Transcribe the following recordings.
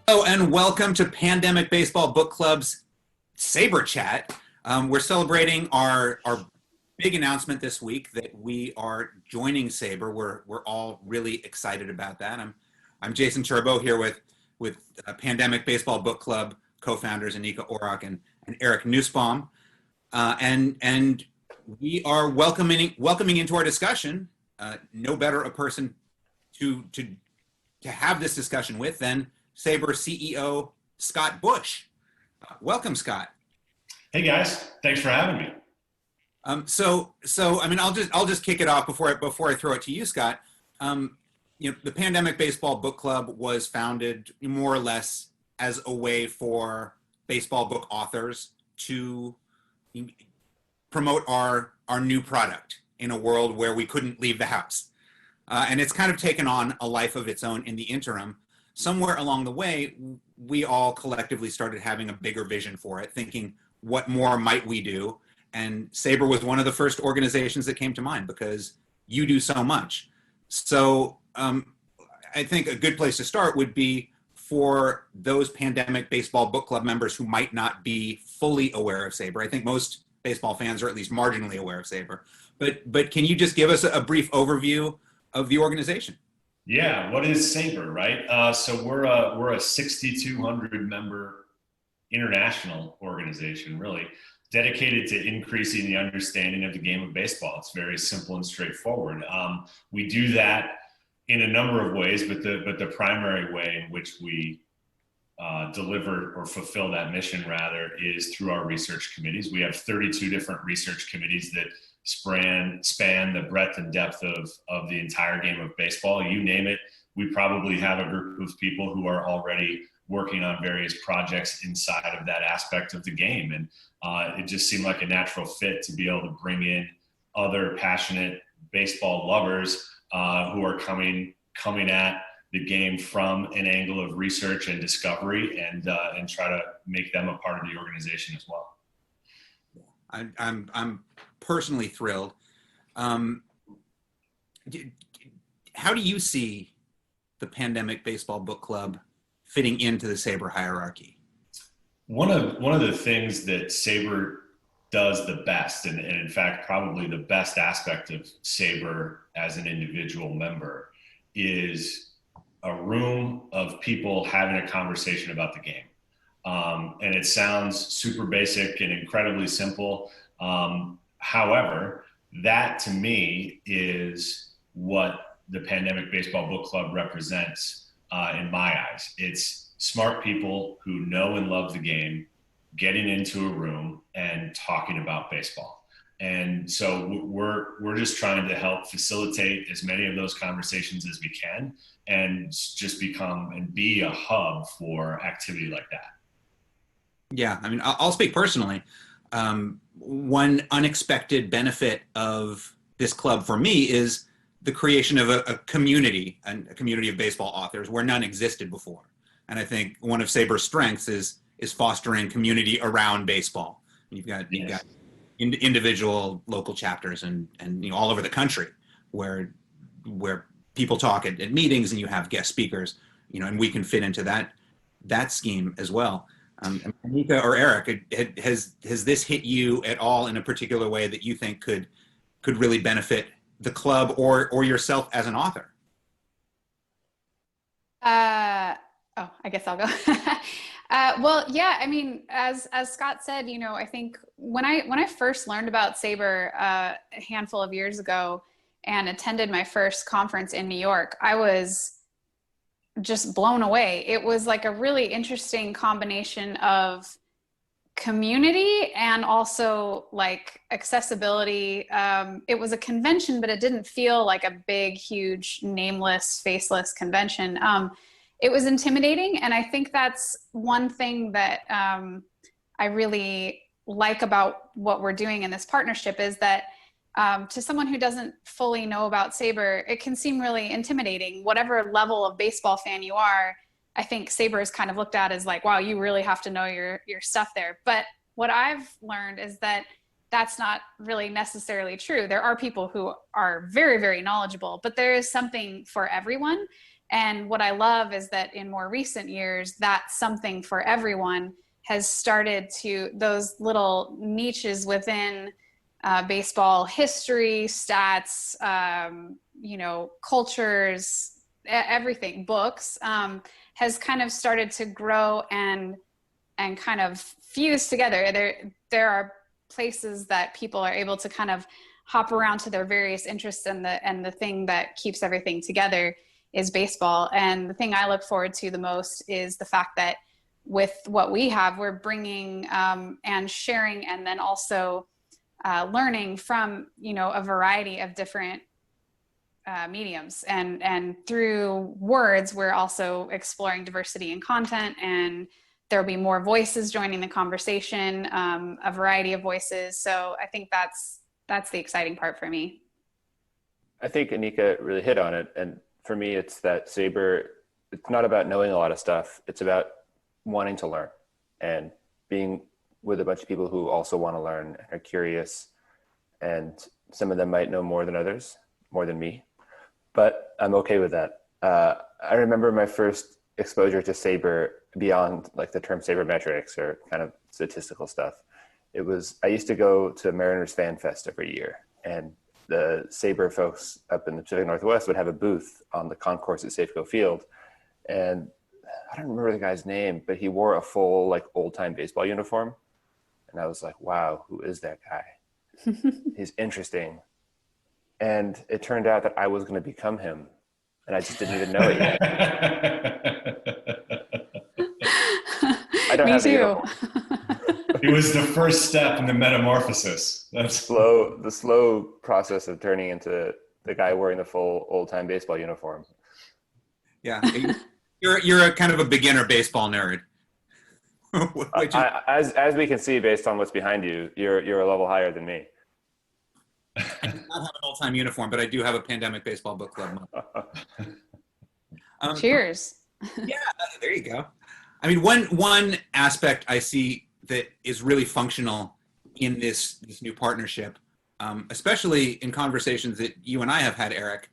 Hello and welcome to Pandemic Baseball Book Club's Saber Chat. We're celebrating our big announcement this week that we are joining Saber. We're all really excited about that. I'm Jason Turbo here with Pandemic Baseball Book Club co-founders Anika Orok and Eric Nussbaum, and we are welcoming into our discussion no better a person to have this discussion with than Saber CEO Scott Bush. Welcome, Scott. Hey guys, thanks for having me. So I mean, I'll just kick it off before I throw it to you, Scott. The Pandemic Baseball Book Club was founded more or less as a way for baseball book authors to promote our new product in a world where we couldn't leave the house, and it's kind of taken on a life of its own in the interim. Somewhere along the way, we all collectively started having a bigger vision for it, thinking, what more might we do? And Saber was one of the first organizations that came to mind because you do so much. So I think a good place to start would be for those Pandemic Baseball Book Club members who might not be fully aware of Saber. I think most baseball fans are at least marginally aware of Saber. But can you just give us a brief overview of the organization? Yeah, what is Saber, right? So we're a 6,200 member international organization, really dedicated to increasing the understanding of the game of baseball. It's very simple and straightforward. We do that in a number of ways, but the primary way in which we deliver or fulfill that mission, rather, is through our research committees. We have 32 different research committees that span the breadth and depth of the entire game of baseball. You name it, we probably have a group of people who are already working on various projects inside of that aspect of the game. And it just seemed like a natural fit to be able to bring in other passionate baseball lovers who are coming at the game from an angle of research and discovery, and try to make them a part of the organization as well. I'm personally thrilled. How do you see the Pandemic Baseball Book Club fitting into the Saber hierarchy? One of the things that Saber does the best, and in fact probably the best aspect of Saber as an individual member, is a room of people having a conversation about the game. And it sounds super basic and incredibly simple. However, that to me is what the Pandemic Baseball Book Club represents in my eyes. It's smart people who know and love the game getting into a room and talking about baseball. And so we're just trying to help facilitate as many of those conversations as we can, and just become and be a hub for activity like that. Yeah, I mean, I'll speak personally. One unexpected benefit of this club for me is the creation of a community of baseball authors where none existed before. And I think one of Saber's strengths is fostering community around baseball. You've got individual local chapters and all over the country where people talk at meetings, and you have guest speakers, and we can fit into that scheme as well. Anika or Eric, has this hit you at all in a particular way that you think could really benefit the club or yourself as an author? I guess I'll go. Well, yeah, I mean, as Scott said, I think when I first learned about Saber a handful of years ago and attended my first conference in New York, I was just blown away. It was like a really interesting combination of community and also like accessibility. It was a convention, but it didn't feel like a big, huge, nameless, faceless convention. It was intimidating. And I think that's one thing that I really like about what we're doing in this partnership, is that to someone who doesn't fully know about Saber, it can seem really intimidating. Whatever level of baseball fan you are, I think Saber is kind of looked at as like, wow, you really have to know your stuff there. But what I've learned is that that's not really necessarily true. There are people who are very, very knowledgeable, but there is something for everyone. And what I love is that in more recent years, that something for everyone has started to, those little niches within baseball history, stats, cultures, everything, books, has kind of started to grow and kind of fuse together. There are places that people are able to kind of hop around to their various interests, and the thing that keeps everything together is baseball. And the thing I look forward to the most is the fact that with what we have, we're bringing and sharing, and then also learning from, a variety of different mediums, and through words, we're also exploring diversity in content, and there'll be more voices joining the conversation, a variety of voices. So I think that's the exciting part for me. I think Anika really hit on it. And for me, it's that Saber, it's not about knowing a lot of stuff. It's about wanting to learn and being with a bunch of people who also want to learn and are curious. And some of them might know more than others, more than me, but I'm okay with that. I remember my first exposure to Saber beyond like the term sabermetrics or kind of statistical stuff. I used to go to Mariners Fan Fest every year, and the Saber folks up in the Pacific Northwest would have a booth on the concourse at Safeco Field. And I don't remember the guy's name, but he wore a full like old time baseball uniform. And I was like, wow, who is that guy? He's interesting. And it turned out that I was going to become him. And I just didn't even know it yet. I don't have the uniform. It was the first step in the metamorphosis. That's the slow process of turning into the guy wearing the full old time baseball uniform. Yeah. You're a kind of a beginner baseball nerd. As we can see, based on what's behind you, you're a level higher than me. I do not have an all-time uniform, but I do have a pandemic baseball book club. Cheers. Yeah, there you go. I mean, one aspect I see that is really functional in this new partnership, especially in conversations that you and I have had, Eric,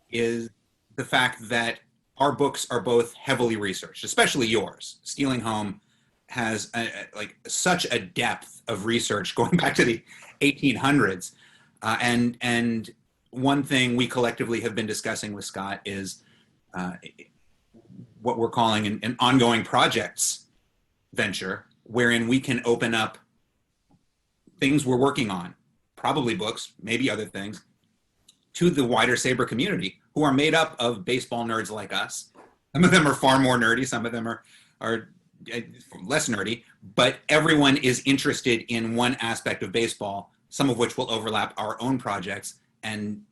is the fact that our books are both heavily researched, especially yours. Stealing Home has such a depth of research going back to the 1800s. And one thing we collectively have been discussing with Scott is what we're calling an ongoing projects venture, wherein we can open up things we're working on, probably books, maybe other things, to the wider Saber community, who are made up of baseball nerds like us. Some of them are far more nerdy, some of them are less nerdy, but everyone is interested in one aspect of baseball, some of which will overlap our own projects. And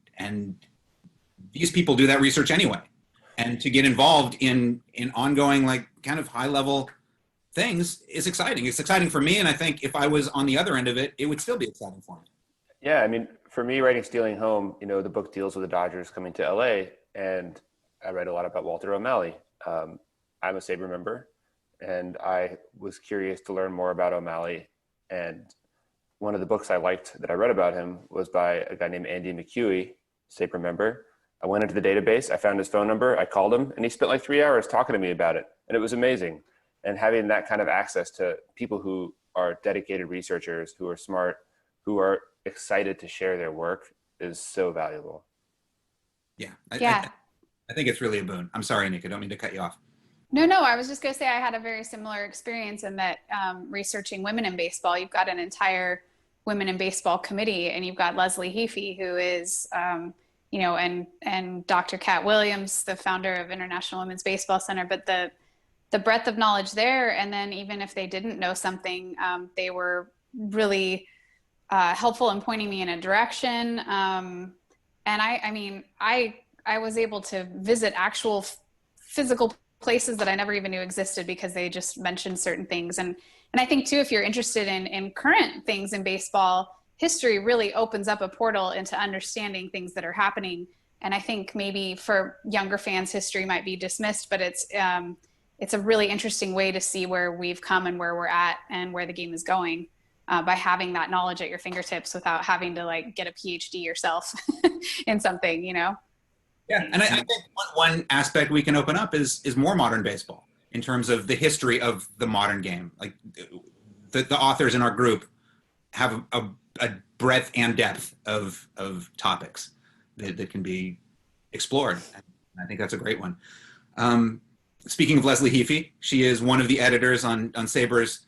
these people do that research anyway. And to get involved in ongoing, like kind of high level things is exciting. It's exciting for me. And I think if I was on the other end of it, it would still be exciting for me. Yeah. I mean, for me, writing Stealing Home, the book deals with the Dodgers coming to LA, and I read a lot about Walter O'Malley. I'm a Saber member, and I was curious to learn more about O'Malley. And one of the books I liked that I read about him was by a guy named Andy McHugh, Saber member. I went into the database, I found his phone number, I called him, and he spent like 3 hours talking to me about it. And it was amazing. And having that kind of access to people who are dedicated researchers, who are smart, who are excited to share their work is so valuable. Yeah. I think it's really a boon. I'm sorry, Nick, I don't mean to cut you off. No, I was just going to say I had a very similar experience in that researching women in baseball. You've got an entire women in baseball committee, and you've got Leslie Heafy, who is, and Dr. Kat Williams, the founder of International Women's Baseball Center. But the breadth of knowledge there, and then even if they didn't know something, they were really helpful in pointing me in a direction. And I was able to visit actual physical places that I never even knew existed because they just mentioned certain things. And I think too, if you're interested in current things in baseball, history really opens up a portal into understanding things that are happening. And I think maybe for younger fans, history might be dismissed, but it's a really interesting way to see where we've come and where we're at and where the game is going. by having that knowledge at your fingertips without having to like get a PhD yourself in something, you know? Yeah, and I think one aspect we can open up is more modern baseball in terms of the history of the modern game. Like the authors in our group have a breadth and depth of topics that can be explored. I think that's a great one. Speaking of Leslie Heafy, she is one of the editors on Saber's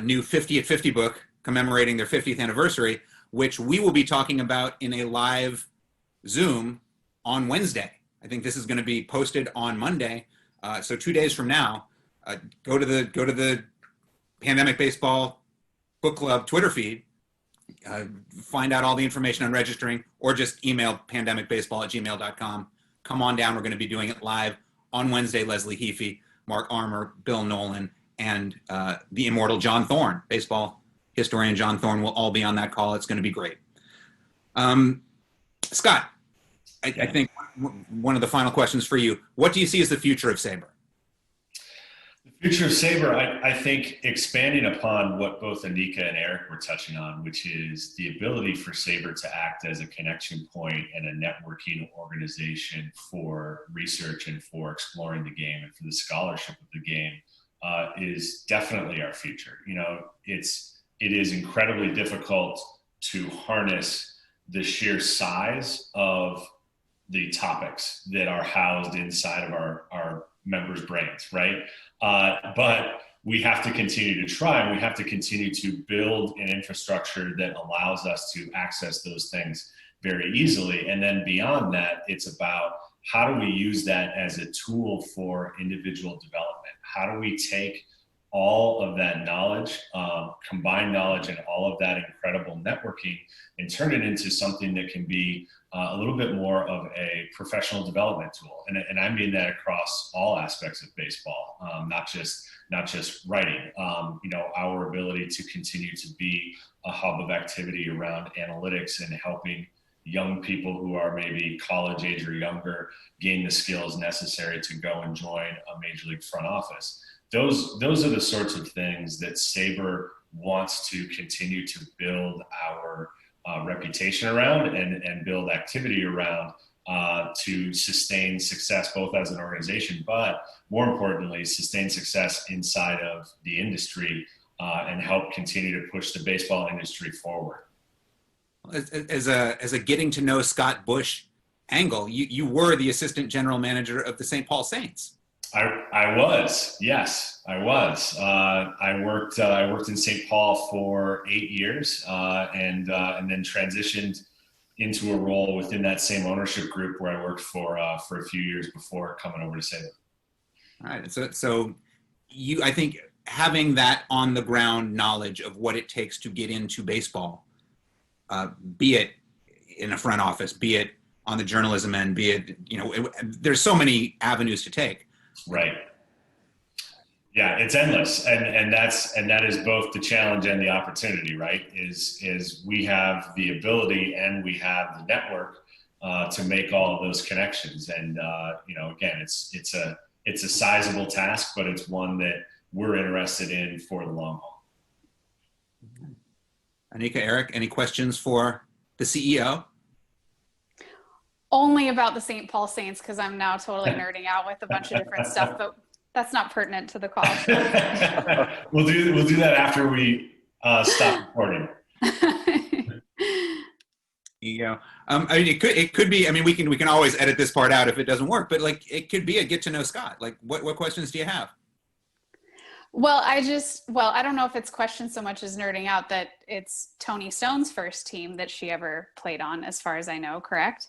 new 50 at 50 book commemorating their 50th anniversary, which we will be talking about in a live Zoom on Wednesday. I think this is going to be posted on Monday. So 2 days from now, go to the Pandemic Baseball Book Club Twitter feed, find out all the information on registering, or just email pandemicbaseball@gmail.com. Come on down. We're going to be doing it live on Wednesday. Leslie Heafy, Mark Armour, Bill Nolan, and the immortal John Thorne, baseball historian John Thorne, will all be on that call. It's going to be great. Scott, I think one of the final questions for you. What do you see as the future of Saber? The future of Saber, I think expanding upon what both Anika and Eric were touching on, which is the ability for Saber to act as a connection point and a networking organization for research and for exploring the game and for the scholarship of the game, is definitely our future. You know, it is incredibly difficult to harness the sheer size of the topics that are housed inside of our members' brains, right? But we have to continue to try, and we have to continue to build an infrastructure that allows us to access those things very easily. And then beyond that, it's about how do we use that as a tool for individual development? How do we take all of that knowledge, combined knowledge, and all of that incredible networking and turn it into something that can be a little bit more of a professional development tool. And I mean that across all aspects of baseball, not just writing. You know, our ability to continue to be a hub of activity around analytics and helping young people who are maybe college age or younger gain the skills necessary to go and join a major league front office. Those are the sorts of things that Saber wants to continue to build our reputation around and build activity around to sustain success both as an organization, but more importantly, sustain success inside of the industry and help continue to push the baseball industry forward. As a getting to know Scott Bush angle, you were the assistant general manager of the St. Paul Saints. I was, yes, I was. I worked in St. Paul for 8 years, and then transitioned into a role within that same ownership group where I worked for a few years before coming over to Saber. All right, so I think having that on the ground knowledge of what it takes to get into baseball, be it in a front office, be it on the journalism end, be it, you know, there's so many avenues to take. Right. Yeah, it's endless, and that is both the challenge and the opportunity. Right? Is we have the ability and we have the network to make all of those connections, and you know, again, it's a sizable task, but it's one that we're interested in for the long haul. Anika, Eric, any questions for the CEO? Only about the St. Paul Saints, because I'm now totally nerding out with a bunch of different stuff, but that's not pertinent to the call. We'll do that after we stop recording. You go. I mean, it could be. I mean, we can always edit this part out if it doesn't work. But like, it could be a get to know Scott. Like, what questions do you have? Well, I don't know if it's questions so much as nerding out that it's Tony Stone's first team that she ever played on, as far as I know, correct?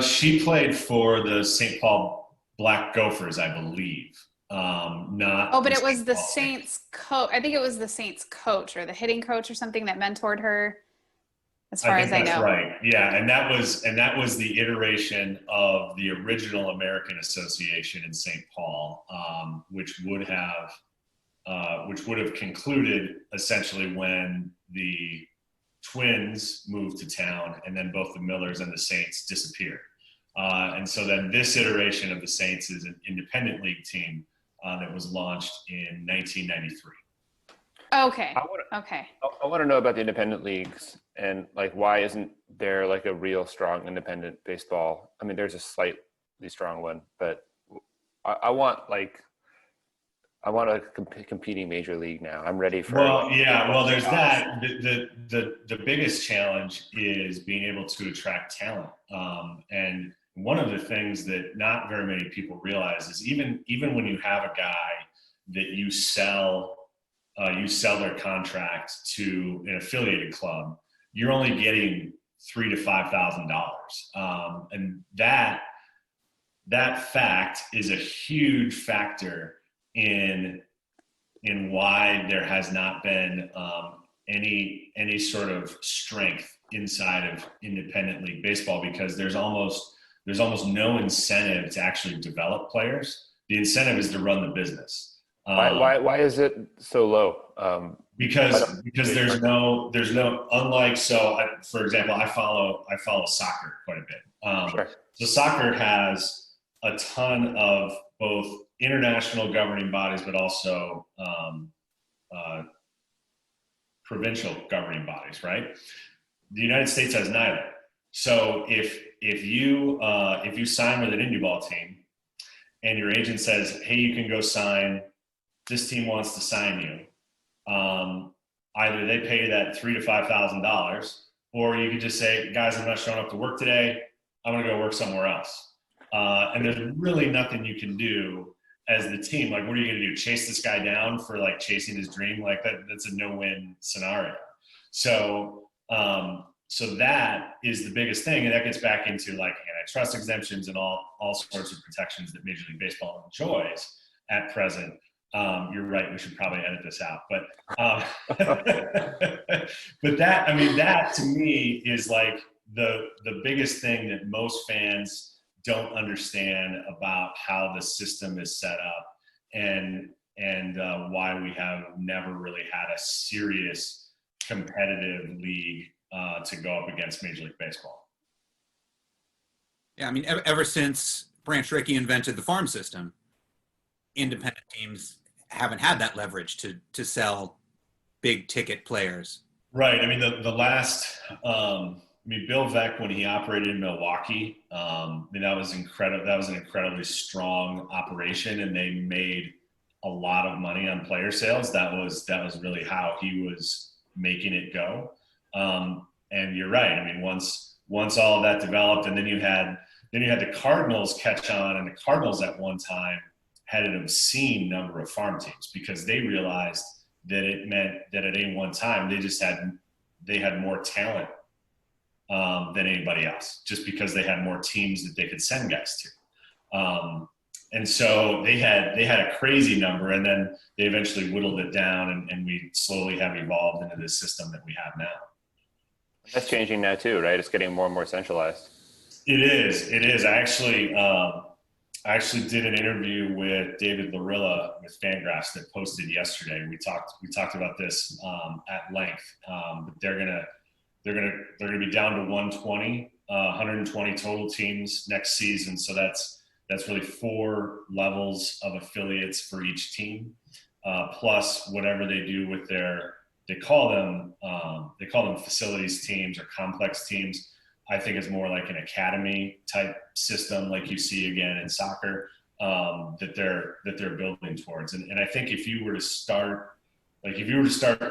She played for the St. Paul Black Gophers, I believe. Not. Oh, but it was the Saints coach. I think it was the Saints coach or the hitting coach or something that mentored her, as far as I know. That's right. Yeah, and that was the iteration of the original American Association in St. Paul, which would have concluded essentially when the Twins moved to town, and then both the Millers and the Saints disappeared. And so then this iteration of the Saints is an independent league team that was launched in 1993. Okay. I want Okay. I want to know about the independent leagues and like why isn't there like a real strong independent baseball? I mean, there's a slightly strong one, but I want a competing major league now. I'm ready for. Well, yeah. Well, there's that. The biggest challenge is being able to attract talent. And one of the things that not very many people realize is even when you have a guy that you sell their contract to an affiliated club, you're only getting $3,000 to $5,000, and that fact is a huge factor in why there has not been any sort of strength inside of independent league baseball, because there's almost no incentive to actually develop players. The incentive is to run the business. Why is it so low? Because there's no unlike, for example, I follow soccer quite a bit. Sure. So soccer has a ton of both international governing bodies, but also provincial governing bodies, right? The United States has neither. So if you sign with an indie ball team and your agent says, hey, you can go sign, this team wants to sign you, either they pay that $3,000 to $5,000, or you could just say, guys, I'm not showing up to work today. I'm going to go work somewhere else. And there's really nothing you can do as the team. Like, what are you going to do? Chase this guy down for like chasing his dream? Like that's a no-win scenario. So that is the biggest thing. And that gets back into like antitrust exemptions and all sorts of protections that Major League Baseball enjoys at present. You're right. We should probably edit this out, but that to me is like the biggest thing that most fans don't understand about how the system is set up, and why we have never really had a serious competitive league to go up against Major League Baseball. Yeah, I mean, ever since Branch Rickey invented the farm system, independent teams haven't had that leverage to sell big ticket players. Right. I mean, the last, Bill Veeck, when he operated in Milwaukee, that was incredible. That was an incredibly strong operation, and they made a lot of money on player sales. That was really how he was making it go. And you're right. I mean, once all of that developed, and then you had the Cardinals catch on, and the Cardinals at one time had an obscene number of farm teams, because they realized that it meant that at any one time they had more talent than anybody else, just because they had more teams that they could send guys to. And so they had a crazy number, and then they eventually whittled it down, and we slowly have evolved into this system that we have now. That's changing now too, right? It's getting more and more centralized. It is. I actually did an interview with David Larilla with Fangraphs that posted yesterday. We talked about this at length. But they're gonna be down to 120 total teams next season. So that's really 4 levels of affiliates for each team, plus whatever they do with they call them facilities teams or complex teams. I think it's more like an academy type system, like you see again in soccer, that they're building towards. And I think if you were to start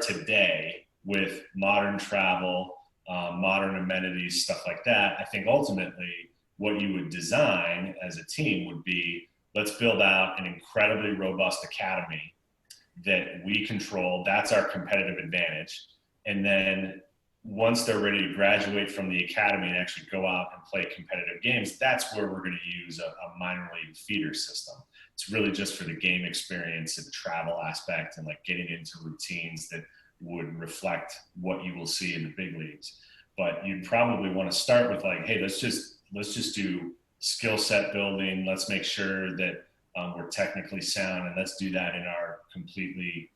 today with modern travel, modern amenities, stuff like that, I think ultimately what you would design as a team would be, let's build out an incredibly robust academy that we control. That's our competitive advantage. And then once they're ready to graduate from the academy and actually go out and play competitive games, that's where we're going to use a minor league feeder system. It's really just for the game experience and the travel aspect, and like getting into routines that would reflect what you will see in the big leagues. But you'd probably want to start with like, hey, let's just do skill set building. Let's make sure that we're technically sound, and let's do that in our completely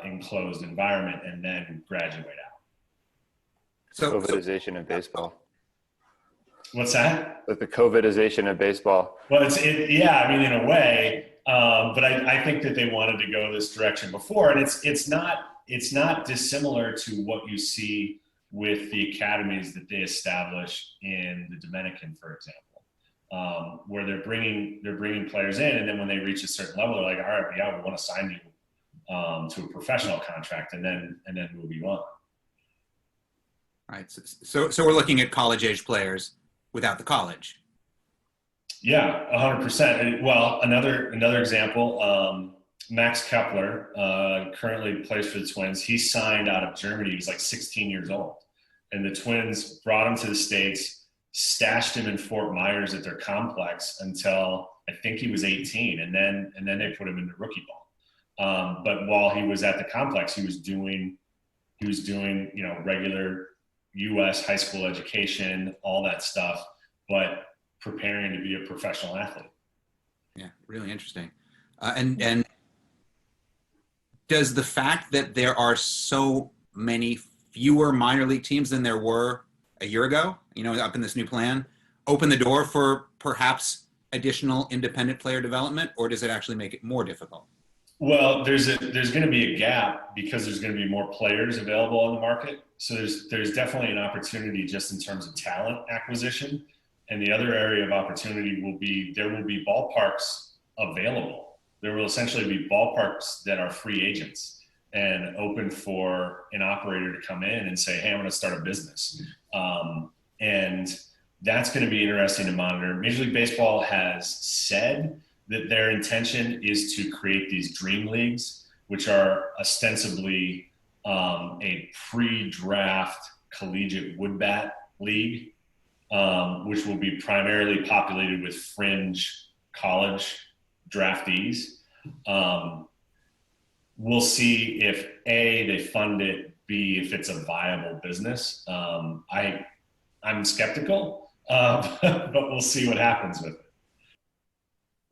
enclosed environment, and then graduate out. So COVIDization of baseball. What's that? Like the COVIDization of baseball. Well, yeah, I mean, in a way, but I think that they wanted to go this direction before, and it's not it's not dissimilar to what you see with the academies that they establish in the Dominican, for example, where they're bringing players in, and then when they reach a certain level, they're like, all right, yeah, we want to sign you to a professional contract, and then move you on. Right. So we're looking at college-age players without the college. Yeah, 100%. Well, another example, Max Kepler currently plays for the Twins. He signed out of Germany. He was like 16 years old. And the Twins brought him to the States, stashed him in Fort Myers at their complex until I think he was 18. And then they put him into rookie ball. But while he was at the complex, he was doing, regular U.S. high school education, all that stuff, but preparing to be a professional athlete. Yeah, really interesting. And does the fact that there are so many fewer minor league teams than there were a year ago, up in this new plan, open the door for perhaps additional independent player development, or does it actually make it more difficult? Well, there's going to be a gap because there's going to be more players available on the market. So there's definitely an opportunity just in terms of talent acquisition. And the other area of opportunity will be, there will be ballparks available. There will essentially be ballparks that are free agents and open for an operator to come in and say, hey, I'm going to start a business. And that's going to be interesting to monitor. Major League Baseball has said that their intention is to create these dream leagues, which are ostensibly a pre-draft collegiate wood bat league, which will be primarily populated with fringe college draftees. We'll see if A, they fund it, B, if it's a viable business. I'm skeptical, but we'll see what happens with it.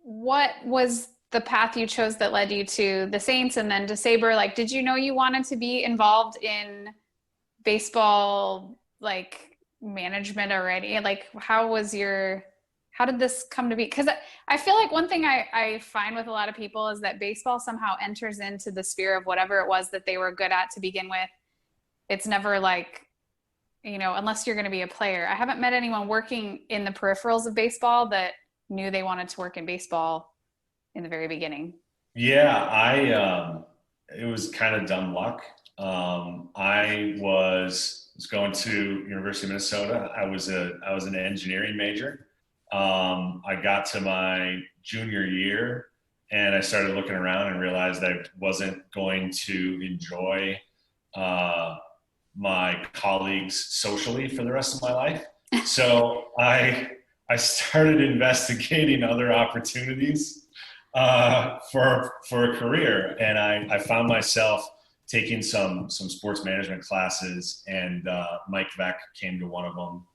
What was the path you chose that led you to the Saints and then to Saber? Like, did you know you wanted to be involved in baseball, like management already? Like, how did this come to be? Because I feel like one thing I find with a lot of people is that baseball somehow enters into the sphere of whatever it was that they were good at to begin with. It's never like, unless you're going to be a player. I haven't met anyone working in the peripherals of baseball that knew they wanted to work in baseball in the very beginning. Yeah, it was kind of dumb luck. I was going to University of Minnesota. I was an engineering major. I got to my junior year and I started looking around and realized I wasn't going to enjoy my colleagues socially for the rest of my life. So I started investigating other opportunities for a career, and I found myself taking some sports management classes, and Mike Veck came to one of them,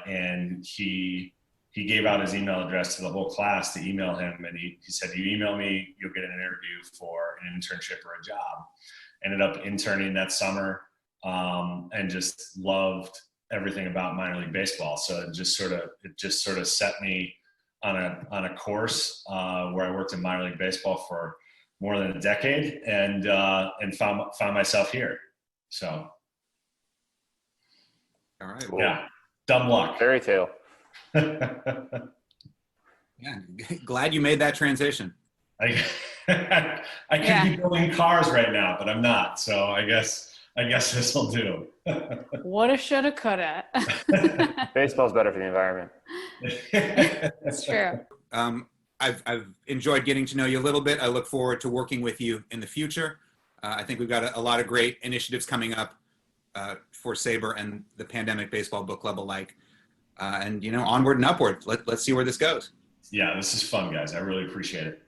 and he gave out his email address to the whole class to email him, and he said, you email me, you'll get an interview for an internship or a job. Ended up interning that summer, and just loved everything about minor league baseball. So it just sort of set me on a course where I worked in minor league baseball for more than a decade, and found myself here. So, All right. Cool. Yeah, dumb luck. Fairy tale. Yeah, glad you made that transition. I could be building cars right now, but I'm not. So I guess this will do. Woulda, shoulda, coulda. Baseball's better for the environment. That's true. I've enjoyed getting to know you a little bit. I look forward to working with you in the future. I think we've got a lot of great initiatives coming up for Saber and the Pandemic Baseball Book Club alike. And onward and upward. Let's see where this goes. Yeah, this is fun, guys. I really appreciate it.